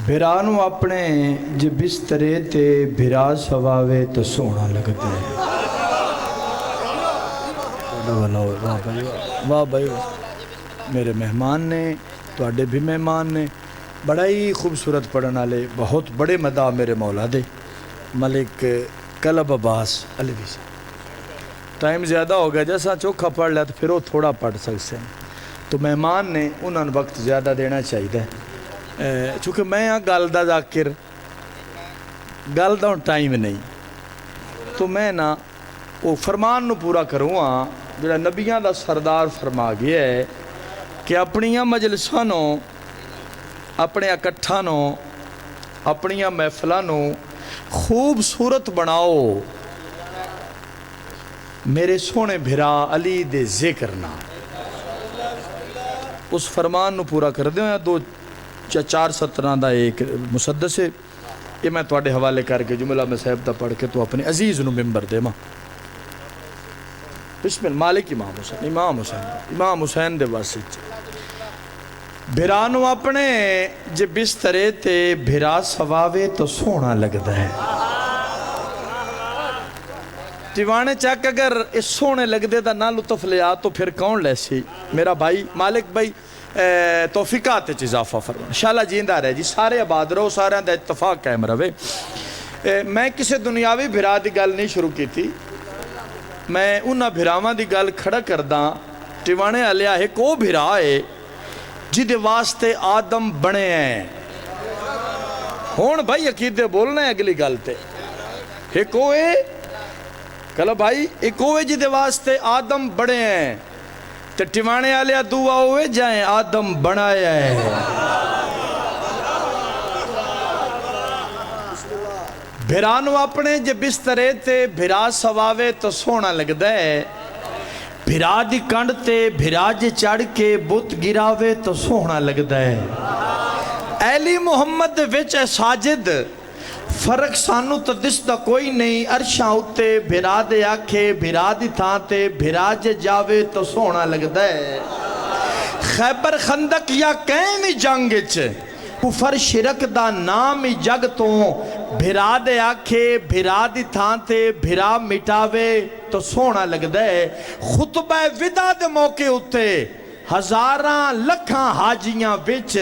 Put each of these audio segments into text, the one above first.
بھرانو اپنے جے بسترے تے بھرا سواوے تو سونا لگتا ہے۔ واہ بھائی میرے مہمان نے تواڈے بھی مہمان نے بڑا ہی خوبصورت پڑھن والے بہت بڑے مداح میرے مولا دے ملک کلب عباس علوی سے۔ ٹائم زیادہ ہو گیا جیسا چوکھا پڑھ لیا تو پھر وہ تھوڑا پڑھ سکتے ہیں تو مہمان نے انہوں نے وقت زیادہ دینا چاہیے چونکہ میں ہاں گل دا ذاکر گل دا ٹائم نہیں تو میں نا وہ فرمان نو پورا کروں ہاں جڑا نبیاں دا سردار فرما گیا ہے کہ اپنیاں مجلساں نو اپنے اکٹھاں نو اپنیاں محفلاں نو خوبصورت بناؤ میرے سونے بھرا علی دے ذکر نہ اس فرمان نو پورا کر دیو یا دو چار سطراں دا ایک مسدس ہے یہ میں تواڈے حوالے کر کے جملہ میں صاحب دا پڑھ کے تو اپنے عزیز نو ممبر دے ماں بسم اللہ مالک امام حسین دے واسطے بھرانو اپنے جے بسترے تے بھرا سواوے تو سونا لگتا ہے دیوانے چاک اگر اس سونے لگ دے دا نہ لطف لیا تو پھر کون لے سی میرا بھائی مالک بھائی توفیقات اضافہ فرما انشاءاللہ جیندہ رہے جی سارے آباد رہو سارے دا اتفاق قائم رہے میں کسی دنیاوی بھرا دی گل نہیں شروع کی تھی میں انہاں بھراواں دی گل کھڑا کرداں ٹیوانے علیا ایک وہ بھرا ہے جدے واسطے آدم بنے ہیں ہون بھائی عقیدے بولنا ہے اگلی گل تے ایک وہ ہے کہلا بھائی ایک ہوئے جدے واسطے آدم بڑے ہیں تو ٹیوانے آلیا دعا ہوئے جائیں آدم بنایا ہے بھرانو اپنے جے بسترے تے بھرا سواوے تو سونا لگ دے بھرا دی کنڈ تے بھرا جے چڑھ کے بت گراوے تو سونا لگ دے ایلی محمد وچ ساجد فرق سانو تو دس دا کوئی نہیں عرشاں اتے بھرا دے آکھے بھرا دی تھاں تے بھرا جے جاوے تو سونا لگدا ہے خیبر خندق یا کہیں بھی جنگ چ کفر شرک دا نام ہی جگ تو بھرا دے آکھے بھرا دی تھاں تے بھرا مٹاوے تو سونا لگدا ہے خطبہ ودا دے موقع اتے ہزاراں لکھاں حاجیاں وچ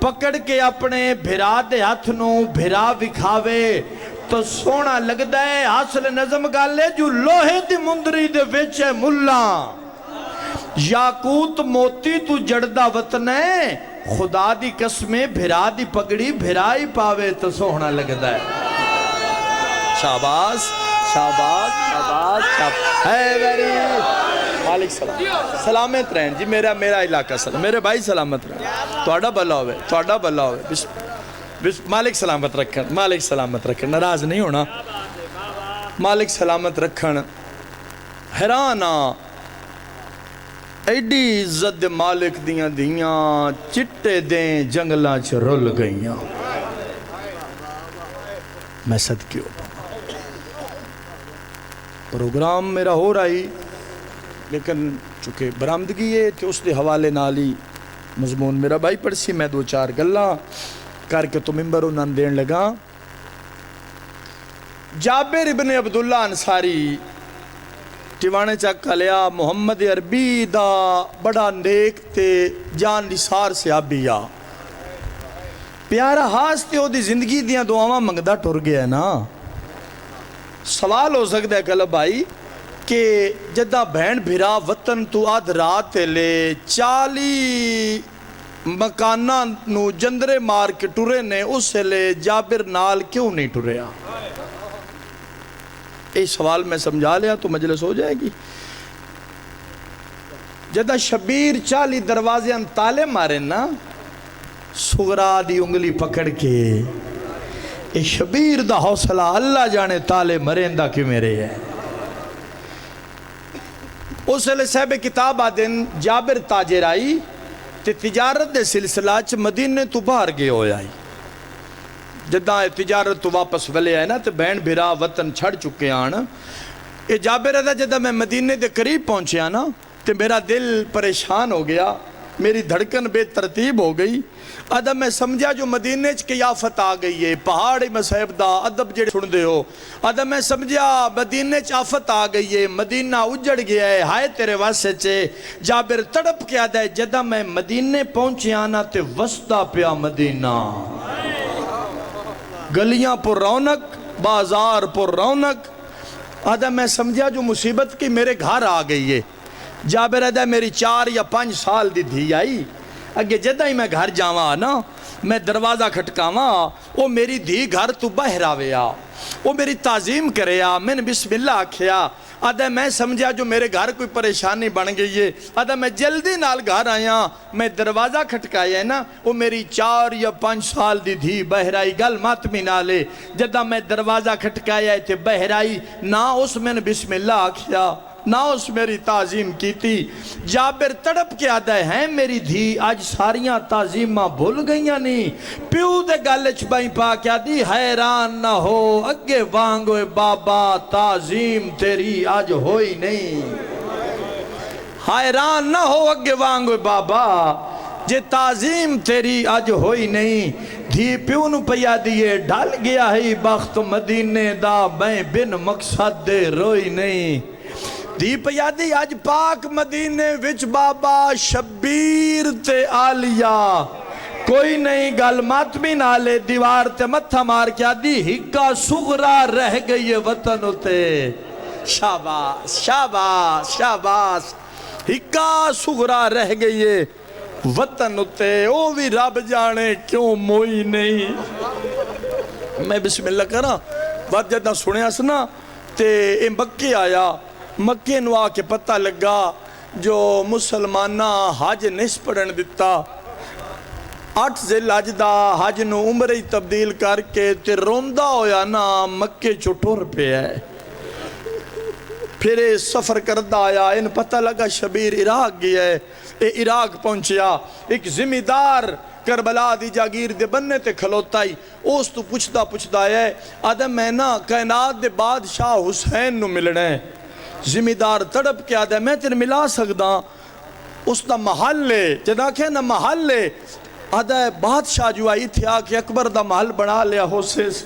پکڑ کے اپنے بھرا دے ہاتھ نو بھرا وکھاوے تو سونا لگدا ہے حاصل نظم گالے جو لوہے دی مندری دے وچ ہے ملا یاقوت موتی تو جڑدا وطن ہے خدا دی قسمیں بھرا دی پگڑی بھرائی پاوے تو سونا لگدا ہے شاباز شاباز شاباز شاباز ہے ویری مالک سلام سلامت رہن جی میرا علاقہ سلام میرے بھائی سلامت رہن توڑا بلا ہوئے مالک سلامت رکھن ناراض نہیں ہونا مالک سلامت رکھن حیرانا ایڈی عزت مالک دیاں چٹے دیں جنگلاں چ رول گئیاں میں صدقے ہو پروگرام میرا ہو رہا ہی لیکن چونکہ برامدگی ہے تو اس دے حوالے نالی مضمون میرا بھائی پڑھ سی میں دو چار گلاں کر کے تو ممبر انہاں دین لگا جابر ابن عبداللہ انصاری ٹیوانے چاک لیا محمد عربی دا بڑا نیک تے جان نثار سے آبیا پیارا ہاس تے ہو دی زندگی دیاں دعاواں منگدہ ٹر گیا ہے نا سوال ہو سکتا ہے کہلا بھائی کہ جدہ بہن بھرا وطن تو آدھ رات لے 40 مکانہ نو جندرے مار کے ٹورے نے اس لے جابر نال کیوں نہیں ٹوریا ایک سوال میں سمجھا لیا تو مجلس ہو جائے گی جدہ شبیر 40 دروازے تالے مارے نا سغرا دی انگلی پکڑ کے اے شبیر دا حوصلہ اللہ جانے تالے مرندہ کی میرے ہے اس لئے صاحب کتاب آدن جابر تاجر آئی تے تجارت دے سلسلہ چ مدینے تو باہر گئے ہوئے آئی جدہ تجارت تو واپس ولے آئے نا تے بہن بھرا وطن چھڑ چکے آنا اے جابر ہے جدہ میں مدینے دے قریب پہنچے آنا تے میرا دل پریشان ہو گیا میری دھڑکن بے ترتیب ہو گئی ادب میں سمجھا جو مدینے چ قیافت آ گئی ہے پہاڑی مصحب دا ادب جڑے سن دے ہو ادب میں سمجھا مدینے چ آفت آ گئی ہے مدینہ اجڑ گیا ہے ہائے تیرے واسے چے جابر تڑپ کے آدھا ہے جدہ میں مدینے پہنچے آنا تے وسطہ پیا مدینہ گلیاں پر رونق بازار پر رونق آدھا میں سمجھا جو مصیبت کی میرے گھر آ گئی ہے جابر آدھا میری 4 یا 5 سال دی دھی آئی اگے جدہ ہی میں گھر جاواں نا میں دروازہ کھٹکاواں وہ میری دھی گھر تو باہر آوے آ وہ میری تعظیم کرے آ میں نے بسم اللہ آکھیا آدھا میں سمجھا جو میرے گھر کوئی پریشانی بن گئی ہے آدھا میں جلدی نال گھر آیا میں دروازہ کھٹکایا ہے نا وہ میری 4 یا 5 سال دی دھی باہر آئی گل ماتمی نالے جدہ میں دروازہ کھٹکایا ہے تے باہر آئی نہ اس میں نے بسم اللہ آکھیا نہ اس میری تعظیم کی تھی جابر تڑپ کے آدھا ہے میری دھی آج ساریاں تعظیمہ بھول گئیاں نہیں پیو دے گالچ بائیں پا کیا دی حیران نہ ہو اگے وانگوے بابا تعظیم تیری آج ہوئی نہیں حیران نہ ہو اگے وانگوے بابا جے تعظیم تیری آج ہوئی نہیں دھی پیو نو پیا دیئے ڈال گیا ہی بخت مدینے دا میں بن مقصد دے روئی نہیں دی پیادی آج پاک مدینے وچ بابا شبیر تے آلیا کوئی نہیں گل ماتمی نالے دیوار تے متھا مار کیا دی ہکا سغرا رہ گئی وطن تے شاباش شاباش شاباش ہکا سغرا رہ گئی وطن تے او بھی رب جانے کیوں موئی نہیں میں بسم اللہ کرا بات جدہ سنے سنا تے اے مکے آیا مکے نوا کے پتہ لگا جو مسلمانہ حج نس پڑھن دیتا 8 ذی الحج دا حج نو عمرہی تبدیل کر کے تے روندہ ہویا نا مکے چٹور پہ ہے پھر سفر کردہ آیا ان پتہ لگا شبیر عراق گیا ہے اے عراق پہنچیا ایک ذمہ دار کربلا دی جاگیر دے بننے تے کھلوتا ہی اس تو پوچھتا ہے آدھا میں نا کائنات دے بادشاہ حسین نو ملنے ذمہ دار تڑپ کے آدھا میں تیرے ملا سکدا اس دا محل لے جدا کہ نا محل لے آدھا بادشاہ جو آئی تھی آکے اکبر دا محل بنا لیا ہوسس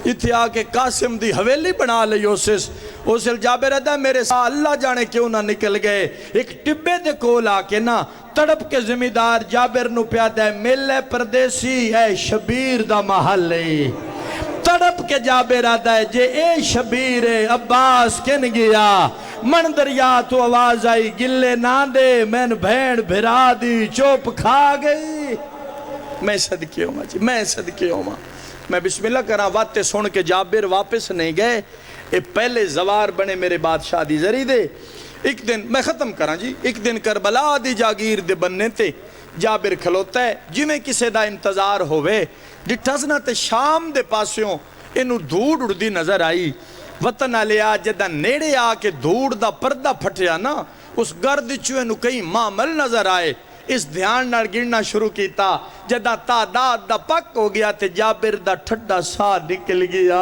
اتھی آکے قاسم دی حویلی بنا لیا ہوسس اسل جابر آدھا میرے ساتھ اللہ جانے کیوں نہ نکل گئے ایک ٹبے دے کول آکے نا تڑپ کے ذمہ دار جابر نو پیادہ ہے ملے پردیسی اے شبیر دا محل لے تڑپ کے جابر آدھا ہے جے اے شبیر عباس کن گیا من دریا تو آواز آئی گلے نہ دے میں بھین بھرا دی چوپ کھا گئی میں صدقے ہوں جی میں صدقے ہوں میں بسم اللہ کرا واتے سن کے جابر واپس نہیں گئے اے پہلے زوار بنے میرے بادشاہ دی ذری دے ایک دن میں ختم کرا جی ایک دن کربلا دی جاگیر دے بننے تے جابر کھلوتا ہے جی میں کسے دا انتظار ہوئے ڈٹھزنا تے شام دے پاسیوں انہوں دھوڑ اڑ دی نظر آئی وطن آلیا جدہ نیڑے آکے دھوڑ دا پردہ پھٹیا نا اس گرد چوئے نو کئی معامل نظر آئے اس دھیان نال گرنا شروع کیتا جدہ تعداد دا پک ہو گیا تے جابر دا ٹھڈا سا نکل گیا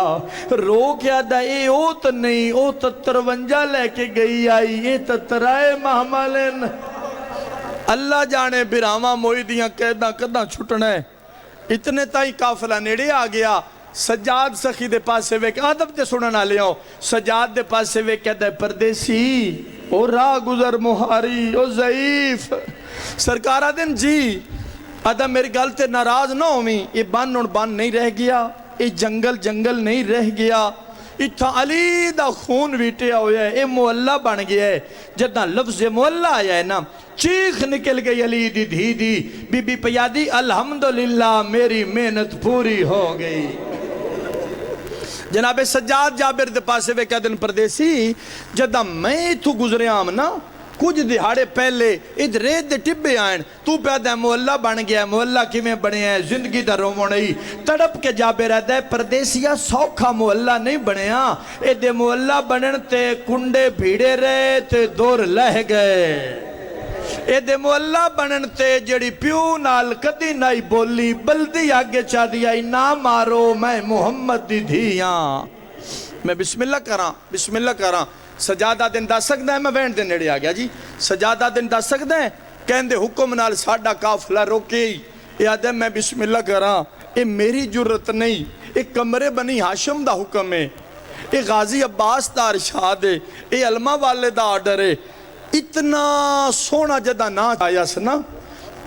رو کیا دا اے اوت نہیں اوت 53 لے کے گئی آئی اے تترائے محملن اللہ جانے براما موئی دیاں قیدہ کدہ چھٹنے اتنے تائی کافلہ نیڑے آ گیا سجاد سخی دے پاسے وے آدب دے سننا لے ہو سجاد دے پاسے وے کہتا ہے پردیسی او راہ گزر مہاری او ضعیف سرکارہ دن جی آدھا میری گلتے ناراض نہ ہوئی یہ بان اور بان نہیں رہ گیا یہ جنگل جنگل نہیں رہ گیا اتھا علی دا خون ویٹیا ہویا ہے یہ مولا بن گیا ہے جدہ لفظ مولا آیا ہے نا چیخ نکل گئی علی دی دھی دی بی بی پیادی الحمدللہ میری محنت پوری ہو گئی جناب سجاد جابر دے پاسے وے کہہ دن پردیسی جدہ میں تو گزرے آم نا کچھ دہاڑے پہلے ادھ ریت دے ٹبے آئین تو پیدا ہے مولا بن گیا مولا کی میں بنے ہیں زندگی دا رومو نہیں تڑپ کے جابے رہتا ہے پردیسیا سوکھا مولا نہیں بنے ہاں ادھے مولا بنن تے کنڈے بھیڑے رہے تے دور لہ گئے ادھے مولا بنن تے جڑی پیو نال کدی نائی بولی بلدی آگے چاہ دیا نہ مارو میں محمد دی دھیاں میں بسم اللہ کراں سجادہ دن دا سکتا ہے میں وین دن نیڑے آ گیا جی سجادہ دن دا سکتا ہے کہندے حکم نال ساڈا قافلہ روکے ہی یہ آدھے میں بسم اللہ کراں یہ میری جرت نہیں یہ کمرے بنی ہاشم دا حکم ہے یہ غازی عباس دا ارشاد ہے یہ علماء والے دا آرڈر ہے اتنا سونا جدہ نہ آیا سنا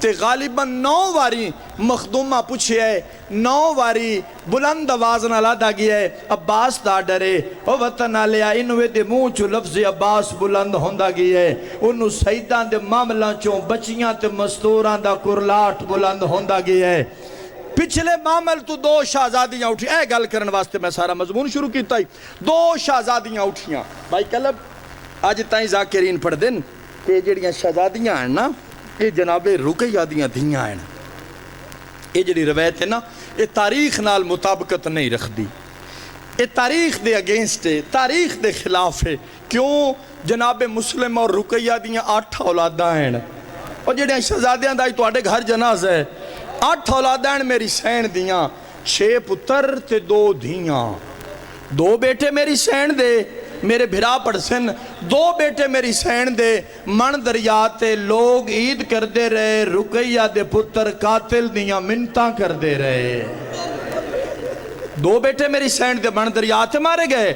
تے غالباً 9 واری مخدومہ پوچھے ہے 9 واری بلند آواز نہ لادا گیا ہے عباس دا ڈرے او وطن آلیا انوے دے منہ چو لفظ عباس بلند ہوندا گیا ہے انہوں سیدان دے معاملہ چوں بچیاں تے مستوران دا کرلاٹ بلند ہوندا گیا ہے پچھلے معامل تو 2 شہزادیاں اٹھی اے گل کرن واسطے میں سارا مضمون شروع کیتا ہی 2 شہزادیاں اٹھیاں بھائی کلب آج تائیں ذاکرین پڑھ دن کہ جڑیاں شہزادیاں ہیں نا یہ جناب رقیہ دیاں دھیاں ہیں یہ جڑی روایت ہے نا یہ تاریخ نال مطابقت نہیں رکھ دی یہ تاریخ دے اگینسٹ ہے تاریخ دے خلاف ہے کیوں جناب مسلم اور رقیہ دیاں 8 اولاداں ہیں اور جڑیاں شہزادیاں دائی تو آڑے گھر جناز ہے 8 اولاداں میری سین دیاں 6 پتر تے 2 دھیاں 2 بیٹے میری سین دے میرے بھرا پڑھ سن 2 بیٹے میری سین دے من دریاتے لوگ عید کر دے رہے رقیہ دے پتر قاتل دیاں منتاں کر دے رہے 2 بیٹے میری سین دے من دریاتے مارے گئے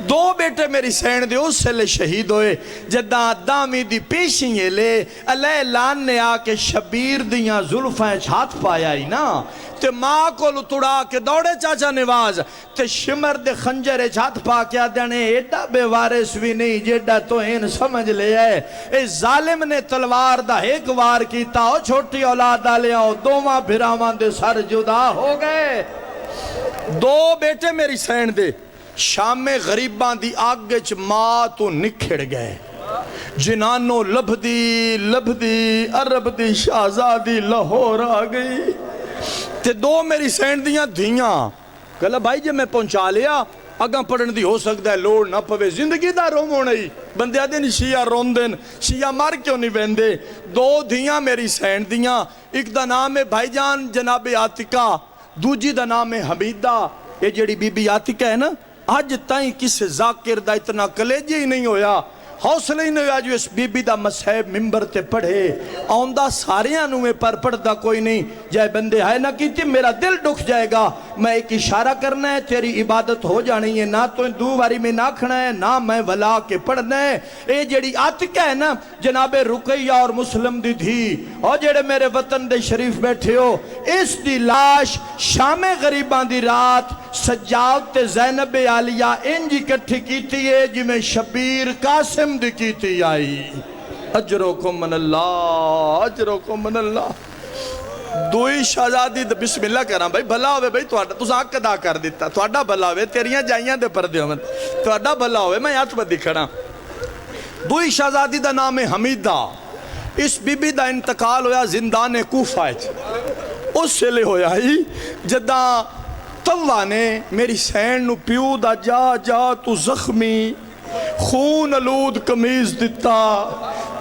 2 بیٹے میری سین دے اس سے لے شہید ہوئے جداں دامی دی پیشیں لے علیہ لان نے آکے شبیر دیاں ظلفیں چھات پایا ہی نا تے ماں کو لطڑا کے دوڑے چاچا نواز تے شمر دے خنجر چھات پا کیا دینے ایڈا بے وارث بھی نہیں جیڈا تو این سمجھ لے ہے اے ظالم نے تلوار دا ایک وار کیتا او چھوٹی اولاد آلے آؤ 2 بھرامان دے سر جدا ہو گئے 2 بیٹے میری سین دے شام میں غریبان دی آگچ ماں تو نکھڑ گئے جنانوں لبدی عرب دی شہزادی لاہور آ گئی تے 2 میری سین دیاں دھیاں کہلا بھائی جب میں پہنچا لیا اگاں پڑھن دی ہو سکتا ہے لوڑ نہ پوے زندگی دا روم ہونے ہی بندے دن شیعہ روندن شیعہ مار کیوں نہیں ویندے 2 دھیاں میری سین دیاں ایک دا نام ہے بھائی جان جناب عاتقہ دوجی دا نام ہے حمیدہ یہ جڑی بی بی عاتقہ ہے نا آج تائیں کس ذاکر دا اتنا کلیجی ہی نہیں ہویا حوصلہ ہی نہیں ہویا جو اس بی بی دا مسحب ممبر تے پڑھے آندہ ساریاں نوے پر پڑھتا کوئی نہیں جائے بندے ہے نہ کیتی میرا دل ڈکھ جائے گا میں ایک اشارہ کرنا ہے تیری عبادت ہو جانی ہے نہ تو 2 باری میں نہ کھنا ہے نہ میں ولا کے پڑھنا ہے اے جڑی عاتقہ ہے نا جناب رقیہ اور مسلم دی تھی اور جڑے میرے وطن دے شریف بیٹھے ہو اس دی لاش شام غریبان دی رات سجاد تے زینب عالیہ انجی کٹھی کیتی ہے جی میں شبیر قاسم دی کیتی آئی اجرکم من اللہ اجرکم من اللہ 2 شہزادی بسم اللہ کراں بھائی بھلا ہوئے بھائی تو حق ادا کر دیتا تھوڑا بھلا ہوئے تیریاں جائیاں دے پردے ہوئے تھوڑا بھلا ہوئے میں یاد بدی کھڑا 2 شہزادی دا نام ہے حمیدہ اس بی بی دا انتقال ہویا زندان کوفہ اس سے لے ہویا ہی جدہ طوہ نے میری سین نو پیو دا جا تو زخمی خون علود کمیز دیتا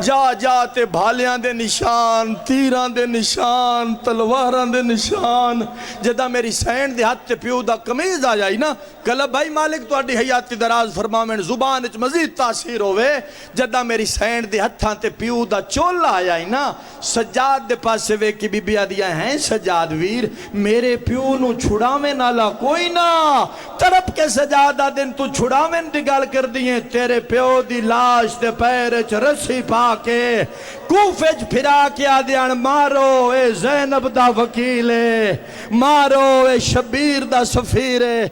جا تے بھالیاں دے نشان تیران دے نشان تلواران دے نشان جدہ میری سین دے ہاتھ تے پیو دا کمیز آ جائی نا کہلا بھائی مالک تو اڈی حیاتی دراز فرمامن زبان اچ مزید تاثیر ہوئے جدہ میری سین دے ہتھاں تے پیو دا چولا آ جائی نا سجاد دے پاسے وے کی بی بی آدیا ہیں سجاد ویر میرے پیو نو چھڑاویں نالا کوئی نا ترپ کے سجادہ دن تو چھڑاویں دی گال کر دیئے تیرے پیو دی لاش دے پیرچ رسی پا کے کوفج پھرا کے آدیان مارو اے زینب دا وکیلے مارو اے شبیر دا سفیرے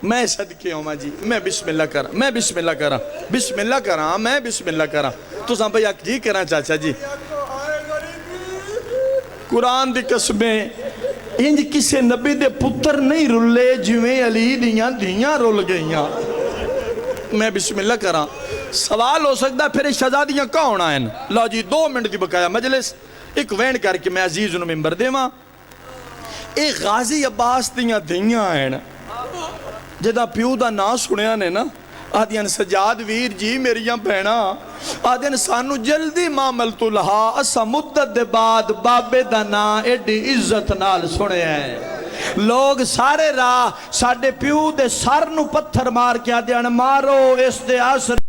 میں صدقے ہوں ماں جی میں بسم اللہ کراں میں بسم اللہ کراں بسم اللہ کراں میں بسم اللہ کراں تو ساں بھئی اک جی کراں چاچا جی قرآن دی قسمیں انج کسے نبی دے پتر نہیں رلے جویں علی دیاں دھیاں رل گئیاں میں بسم اللہ کراں سوال ہو سکتا ہے پھر شہزادیاں کون آئیں لو جی 2 منٹ دی بقایا مجلس ایک وین کر کے میں عزیز انہوں ممبر دے ماں ایک غازی عباس دیاں دھیاں آئیں جدہ پیو دا نا سنیا نے نا آدھیاں سجاد ویر جی میریاں بہنا آدھیاں سانو جلدی معامل تو لہا اسا مدت دے بعد بابے دا نا ایڈی عزت نال سنے ہیں لوگ سارے راہ ساڑھے پیو دے سر نو پتھر مار کے آدھیاں مارو اس دے آسر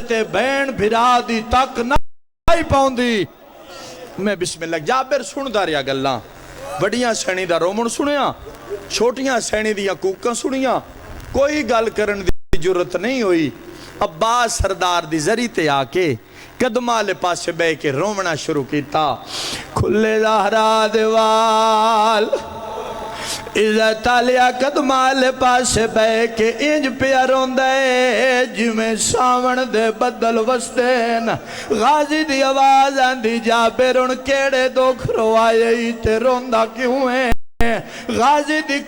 تے بین بھرا دی تک نہ آئی پاؤں دی میں بسم اللہ جابر سندا رہیا گلاں وڈیاں سینی دا رومن سنیا چھوٹیاں سینی دیاں کوکاں سنیاں کوئی گل کرن دی جرت نہیں ہوئی عباس سردار دی زری تے آ کے قدمہ لے پاسے بے کے رومنا شروع کیتا کھلے زہرا دیوال عزت آلیا قدمہ لے پاسے بے کے انج پیا روندے جمیں ساون دے بدل وستین غازی دی آواز آندی جابر ان کیڑے دکھ روائے تے روندا کیوں ہے غازی دی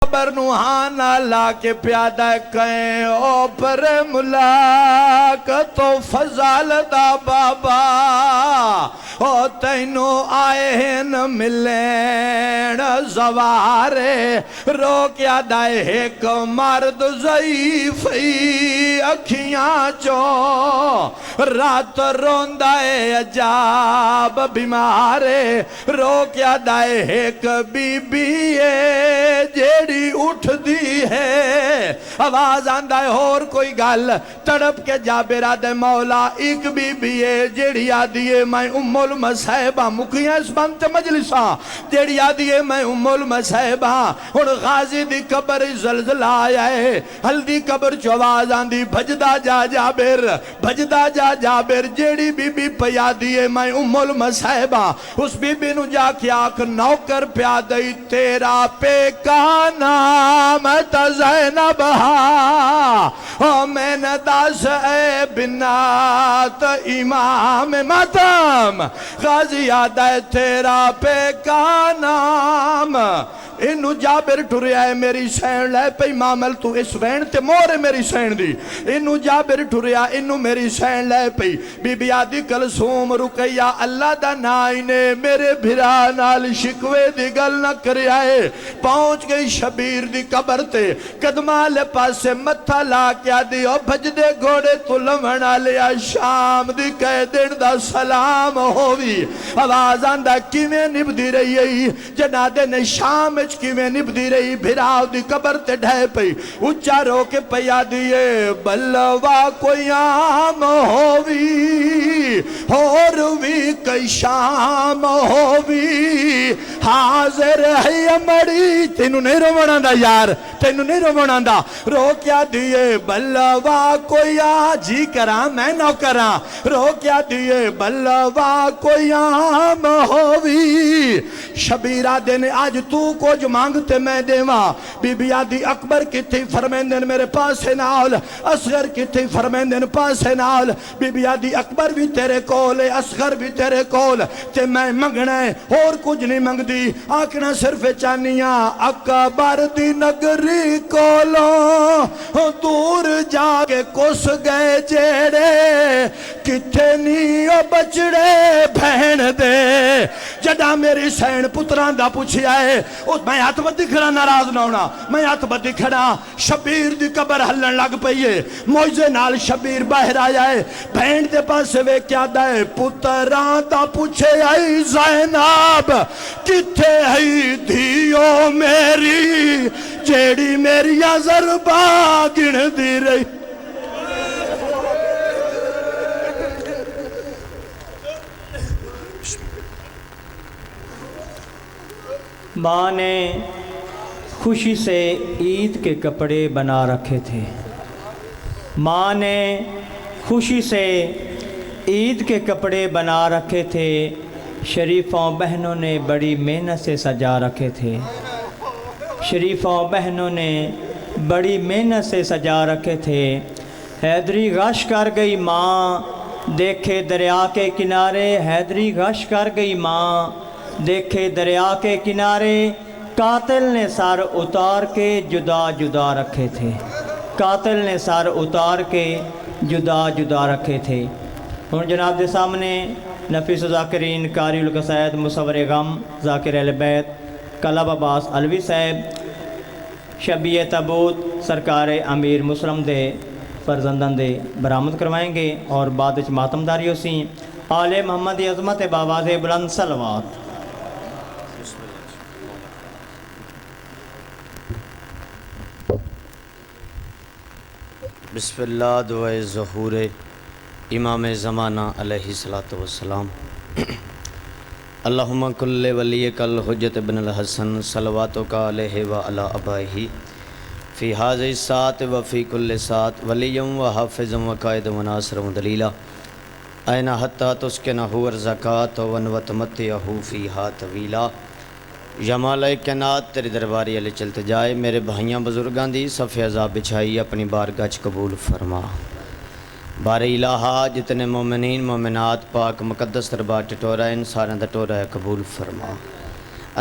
قبر نوحانا لا کے پیادہ کہیں او پر ملاقت و فضال دا بابا او تینو آئے ہیں ملین زوارے روکیا دائے ایک مرد ضعیفی اکھیاں چو رات روندائے عجاب بیمارے روکیا دائے ایک بی بی جیڑی اٹھ دی ہے آواز آندہ ہے اور کوئی گل تڑپ کے جابر آدھے مولا ایک بی بی جیڑی آدھی ہے میں المصحبہ مکیاں اس بنت مجلساں جیڑی آدھی ہے میں المصحبہ اور غازی دی قبر زلزلہ آیا ہے ہلدی قبر چواز آندھی بھجدہ جا جابر بھجدہ جا جابر جیڑی بی بی پیادی ہے میں المصحبہ اس بی بی نو جا کے آکھ نوکر پیادی تیرا پے کا نام تا زینب ہا میں نداس اے بنات امام ماتم غازی آدھا ہے تیرا پہ کا نام انو جابر ٹھریا ہے میری سین لے پہ مامل تو اس وین تے مورے میری سین دی انو جابر ٹھریا انو میری سین لے پہ بی بی آدھی کلثوم رکیا اللہ دا نائنے میرے بھرا نال شکوے دی گل نہ کریا ہے پہنچ گئی شبیر دی قبر تے قدمہ لے پاسے متھا لا کیا دی او بھج دے گھوڑے تو لمنا لیا شام دی کہہ دن دا سلام ہوئی آواز آندہ کیویں نب دی رہی ہے جنادے نے شام کیویں نب دی رہی بھراؤ دی قبر تے ڈھے پئی اچھا رو کے پیا دیئے بلوا کوئی عام ہوئی اور وی کئی شام ہوئی حاضر ہے امڑی تینو نہیں رو مناندہ یار تینو نہیں رو مناندہ رو کیا دیئے بلوا کوئی جی کرام میں نو کرام رو کیا دیئے بلوا کوئی عام ہوئی شبیرہ دینے آج تو کو جو مانگتے میں دیواں بی بی آدھی اکبر کی تھی فرمیندن میرے پاس ہے نال اصغر کی تھی فرمیندن پاس ہے نال بی بی آدھی اکبر بھی تیرے کول ہے اصغر بھی تیرے کول تے میں منگنا ہے اور کچھ نہیں منگ دی آکنا صرف چانیاں اکبر دی نگری کولوں دور جا کے کس گئے جیڑے کتھے نیو بچڑے بہن دے جڑا میری سین پتران دا پوچھی آئے میں ہاتھ بدی کھڑا ناراض نہ ہونا میں ہاتھ بدی کھڑا شبیر دی قبر ہلن لگ پئیے موجزے نال شبیر باہر آیا ہے بہن دے پاس وے کیا دائے پتران دا پوچھے آئی زینب کتھے ہی دھیو میری جیڑی میری ضربہ گن دی رہی ماں نے خوشی سے عید کے کپڑے بنا رکھے تھے ماں نے خوشی سے عید کے کپڑے بنا رکھے تھے شریفوں بہنوں نے بڑی محنت سے سجا رکھے تھے شریفوں بہنوں نے بڑی محنت سے سجا رکھے تھے حیدری غش کر گئی ماں دیکھے دریا کے کنارے حیدری غش کر گئی ماں دیکھے دریا کے کنارے قاتل نے سر اتار کے جدا جدا رکھے تھے قاتل نے سر اتار کے جدا جدا رکھے تھے اور جناب دے سامنے نفیس و ذاکرین قاری القصائد مصور غم ذاکر اہل بیت کلب عباس علوی صاحب شبیہ تابوت سرکار امیر مسلم دے فرزندان دے برآمد کروائیں گے اور بعد وچ ماتم داری ہو سی آل محمد عظمت باواز بلند صلوات بسم اللہ دعائے ظہور امام زمانہ علیہ السلام اللہم کل ولیک الحجت بن الحسن صلواتک علیہ وعلی آبائہ فی ھذہ الساعۃ وفی کل ساعۃ ولیا وحافظا وقائدا وناصرا ودلیلا این حتی تسکنہ ارزقات وتمتعہ فیہا طویلا یا مالک کائنات تیری درباری علی چلتے جائے میرے بھائیاں بزرگاں دی صف عذاب بچھائی اپنی بارگاہ چ قبول فرما۔ بار الہا جتنے مومنین مومنات پاک مقدس دربار ٹٹورا ان سارے دا ٹورا ہے قبول فرما۔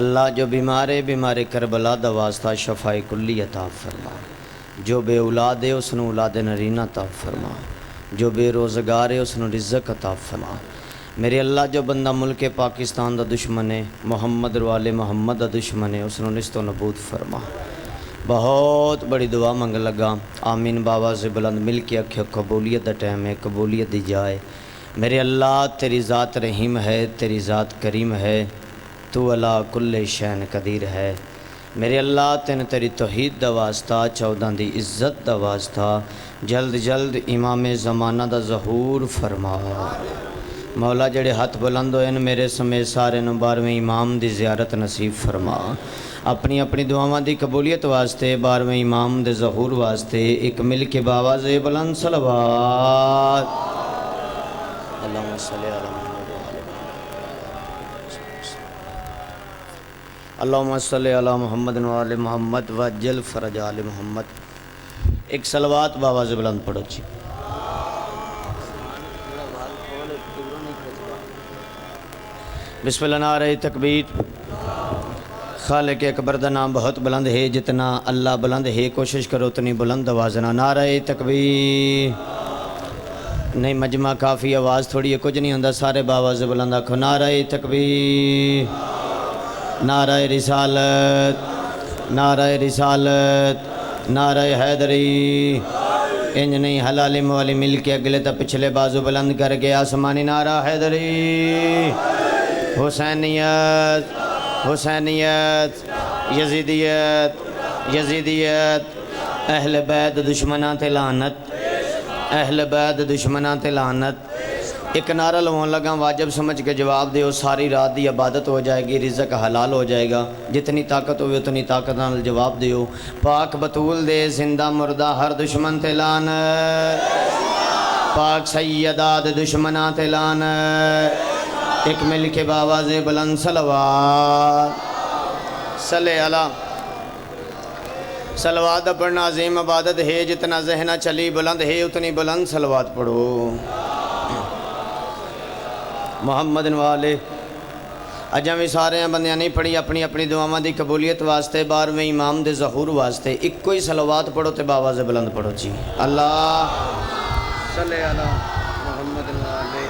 اللہ جو بیمار کربلا دا واسطہ شفاء کلی عطا فرما۔ جو بے اولاد ہے اس نو اولاد نرینہ عطا فرما۔ جو بے روزگار ہے اس نو رزق عطا فرما۔ میرے اللہ جو بندہ ملک پاکستان دا دشمن ہے محمد روالے محمد دا دشمن ہے اس نو نست و نبود فرما۔ بہت بڑی دعا منگ لگا، آمین بابا سے بلند مل کے اکھے قبولیت دا ٹائم ہے، قبولیت دی جائے۔ میرے اللہ تیری ذات رحیم ہے، تیری ذات کریم ہے، تو علا کل شین قدیر ہے۔ میرے اللہ تین تیری توحید دا واسطہ، 14 دی عزت دا واسطہ، جلد امام زمانہ دا ظہور فرما۔ مولا جڑے ہاتھ بلند ہوئے میرے سمیت سارے نو 12ویں امام دی زیارت نصیب فرما۔ اپنی دعاواں دی قبولیت واسطے 12ویں امام دے ظہور واسطے ایک مل کے باواز بلند صلوات۔ اللہم صلی علی محمد اللہم صلی علی محمد وعلی محمد وجل فرج آل محمد۔ ایک صلوات باواز بلند پڑھو جی۔ بسم اللہ نعرہ تکبیر۔ خالق اکبر دا نام بہت بلند ہے، جتنا اللہ بلند ہے کوشش کرو اتنی بلند آوازنا۔ نعرہ تکبیر۔ نہیں مجمع کافی آواز تھوڑی ہے، کچھ نہیں ہوندہ، سارے باواز بلند آکھو نعرہ تکبیر، نعرہ رسالت، نعرہ رسالت، نعرہ حیدری۔ انج نہیں حلالی موالی مل کے اگلے تا پچھلے بازو بلند کر کے آسمانی نعرہ حیدری، حسینیت، حسینیت، یزیدیت، یزیدیت، اہل بیت دشمناں تے لعنت، اہل بیت دشمناں تے لعنت۔ ایک نعرہ لوان لگا واجب سمجھ کے جواب دیو، ساری رات دی عبادت ہو جائے گی، رزق حلال ہو جائے گا، جتنی طاقت ہوئے اتنی طاقت نال جواب دیو۔ پاک بطول دے زندہ مردہ ہر دشمن تے لعنت، پاک سیدات دشمناں تے لعنت۔ ایک مل کے باواز بلند صلوات۔ صلی اللہ صلوات پڑھنا عظیم عبادت ہے، جتنا ذہنہ چلی بلند ہے اتنی بلند صلوات پڑھو۔ محمد والے اجاں بھی سارے بندیاں نہیں پڑھی، اپنی دعاواں دی قبولیت واسطے 12ویں امام دے ظہور واسطے ایک کوئی صلوات پڑھو تے باواز بلند پڑھو جی۔ اللہ صلی اللہ محمد والے۔